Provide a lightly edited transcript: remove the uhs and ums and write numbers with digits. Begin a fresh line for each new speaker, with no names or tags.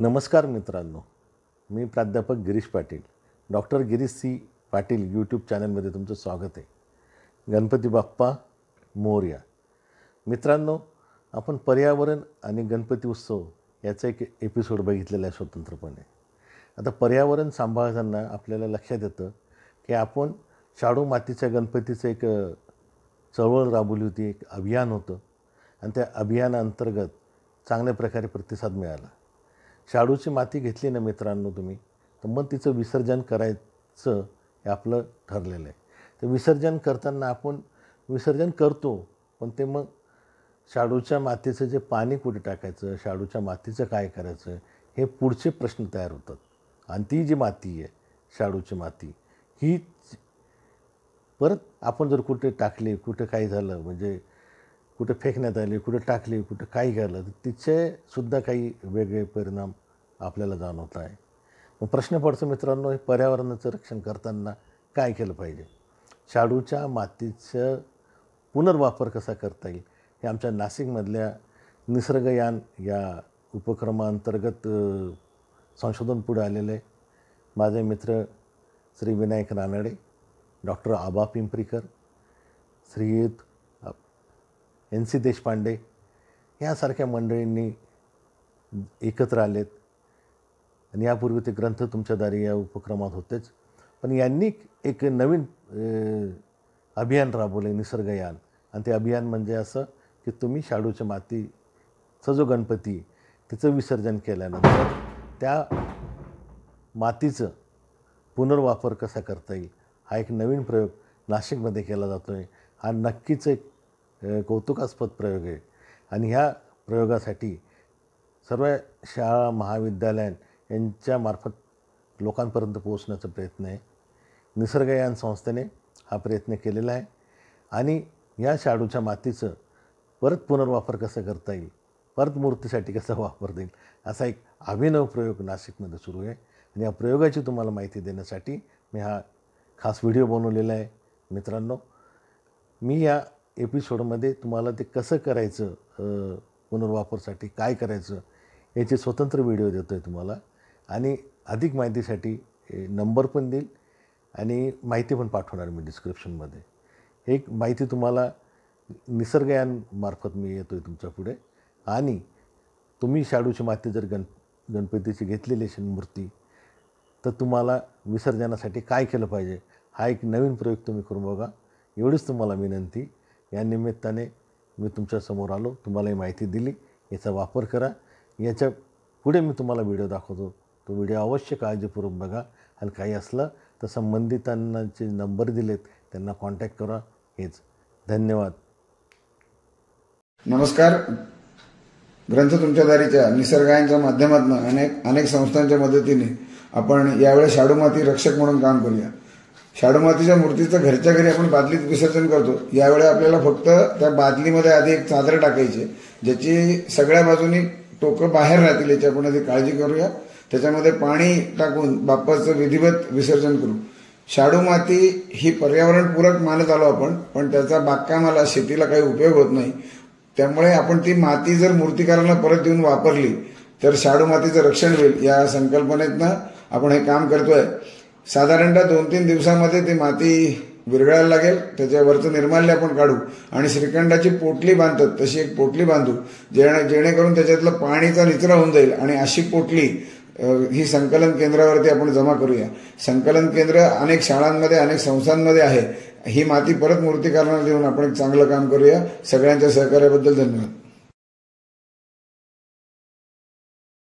नमस्कार मित्रांनो, मी प्राध्यापक Girish Patil, doctor Girish C Patil YouTube चॅनलमध्ये तुमचं स्वागत आहे। गणपती बाप्पा मोरया। मित्रांनो, आपण पर्यावरण आणि गणपती उत्सव याचा एक एपिसोड बघितलेला आहे स्वतंत्रपणे। आता पर्यावरण सांभाळताना आपल्याला लक्षात येतं की आपण शाडू मातीच्या गणपतीचं एक चळवळ राबवली होती, एक अभियान होतं आणि त्या अभियानाअंतर्गत चांगल्या प्रकारे प्रतिसाद मिळाला। शाडूची माती घेतली ना मित्रांनो तुम्ही, तर मग तिचं विसर्जन करायचं हे आपलं ठरलेलं आहे। तर विसर्जन करताना आपण विसर्जन करतो, पण ते मग शाडूच्या मातीचं जे पाणी कुठे टाकायचं, शाडूच्या मातीचं काय करायचं, हे पुढचे प्रश्न तयार होतात। आणि ती जी माती आहे, शाडूची माती, ही परत आपण जर कुठे टाकली, कुठे काही झालं, म्हणजे कुठे फेकण्यात आली, कुठे टाकली, कुठे काही झालं, तर तिचेसुद्धा काही वेगळे परिणाम आपल्याला जाणवत आहे। मग प्रश्न पडतो मित्रांनो, हे पर्यावरणाचं रक्षण करताना काय केलं पाहिजे? शाडूच्या मातीचं पुनर्वापर कसा करता येईल, हे आमच्या नाशिकमधल्या निसर्गयान या उपक्रमाअंतर्गत संशोधन पुढे आलेलं आहे। माझे मित्र श्री विनायक रानडे, डॉक्टर आबा पिंपरीकर, श्रीयुत NC देशपांडे यासारख्या मंडळींनी एकत्र आलेत आणि यापूर्वी ते ग्रंथ तुमच्या दारी या उपक्रमात होतेच, पण यांनी एक नवीन अभियान राबवले, निसर्गयान। आणि ते अभियान म्हणजे असं की तुम्ही शाडूच्या मातीचा जो गणपती तिचं विसर्जन केल्यानंतर त्या मातीचं पुनर्वापर कसा करता येईल, हा एक नवीन प्रयोग नाशिकमध्ये केला जातो आहे। हा नक्कीच एक कौतुकास्पद प्रयोग आहे आणि ह्या प्रयोगासाठी सर्व शाळा महाविद्यालय यांच्यामार्फत लोकांपर्यंत पोहोचण्याचा प्रयत्न आहे। निसर्गयान संस्थेने हा प्रयत्न केलेला आहे आणि या शाडूच्या मातीचं परत पुनर्वापर कसं करता येईल, परत मूर्तीसाठी कसा वापरता येईल, असा एक अभिनव प्रयोग नाशिकमध्ये सुरू आहे। आणि या प्रयोगाची तुम्हाला माहिती देण्यासाठी मी हा खास व्हिडिओ बनवलेला आहे। मित्रांनो, मी या एपिसोडमध्ये तुम्हाला ते कसं करायचं, पुनर्वापरसाठी काय करायचं, याचे स्वतंत्र व्हिडिओ देतो आहे तुम्हाला। आणि अधिक माहितीसाठी नंबर पण देईल आणि माहिती पण पाठवणार मी डिस्क्रिप्शनमध्ये। एक माहिती तुम्हाला निसर्गयानमार्फत मी येतो आहे तुमच्या पुढे। आणि तुम्ही शाडूची माती जर गणपतीची घेतलेली असेल मूर्ती, तर तुम्हाला विसर्जनासाठी काय केलं पाहिजे, हा एक नवीन प्रयोग तुम्ही करून बघा, एवढीच तुम्हाला विनंती। या निमित्ताने मी तुमच्यासमोर आलो, तुम्हाला ही माहिती दिली, याचा वापर करा। याच्या पुढे मी तुम्हाला व्हिडिओ दाखवतो, तो व्हिडिओ अवश्य काळजीपूर्वक बघा आणि काही असलं तर संबंधितांचे नंबर दिलेत, त्यांना कॉन्टॅक्ट करा। हेच, धन्यवाद।
नमस्कार। ग्रंथ तुमच्या दारीच्या निसर्गाच्या माध्यमातून अनेक संस्थांच्या मदतीने आपण यावेळी शाडू माती रक्षक म्हणून काम करूया। शाडू मातीच्या मूर्तीचं घरच्या घरी आपण बादलीत विसर्जन करतो। यावेळी आपल्याला फक्त त्या बादलीमध्ये आधी एक चादर टाकायची, ज्याची सगळ्या बाजूनी टोकं बाहेर राहतील, याची आपण आधी काळजी करूया। त्याच्यामध्ये पाणी टाकून बाप्पाचं विधिवत विसर्जन करू। शाडू माती ही पर्यावरणपूरक मानत आलो आपण, पण त्याचा बागकामाला, शेतीला काही उपयोग होत नाही। त्यामुळे आपण ती माती जर मूर्तिकारांना परत देऊन वापरली तर शाडू मातीचं रक्षण होईल, या संकल्पनेतनं आपण हे काम करतोय। साधारणतः 2-3 दिवसामध्ये ती माती विरघळायला लागेल, त्याच्यावरचं निर्माल्य आपण काढू आणि श्रीखंडाची पोटली बांधतात तशी एक पोटली बांधू, जेणेकरून त्याच्यातलं पाणीचा निचरा होऊन जाईल। आणि अशी पोटली ही संकलन केंद्रावरती आपण जमा करूया। संकलन केंद्र अनेक शाळांमध्ये, अनेक संस्थांमध्ये आहे। ही माती परत मूर्तिकारांना देऊन आपण एक चांगलं काम करूया। सगळ्यांच्या सहकार्याबद्दल धन्यवाद।